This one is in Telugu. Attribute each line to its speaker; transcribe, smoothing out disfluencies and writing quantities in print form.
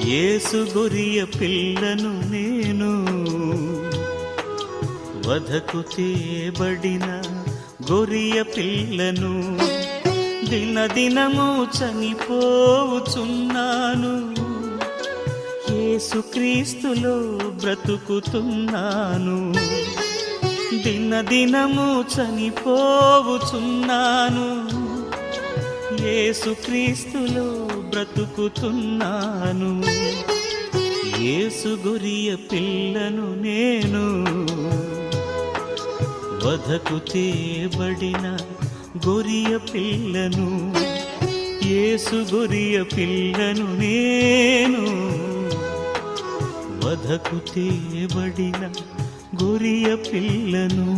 Speaker 1: యేసు గొరియ పిల్లను నేను, వధకు తేబడిన గొరియ పిల్లను, దినదినము చనిపోవుచున్నాను, యేసుక్రీస్తులో బ్రతుకుతున్నాను. దినదినము చనిపోవుచున్నాను, యేసుక్రీస్తులో బ్రతుకుతున్నాను. యేసు గొరియ పిల్లను నేను, వధకు తేబడిన గొరియ పిల్లను, యేసు గొరియ పిల్లను నేను, వధకు తేబడిన గొరియ పిల్లను.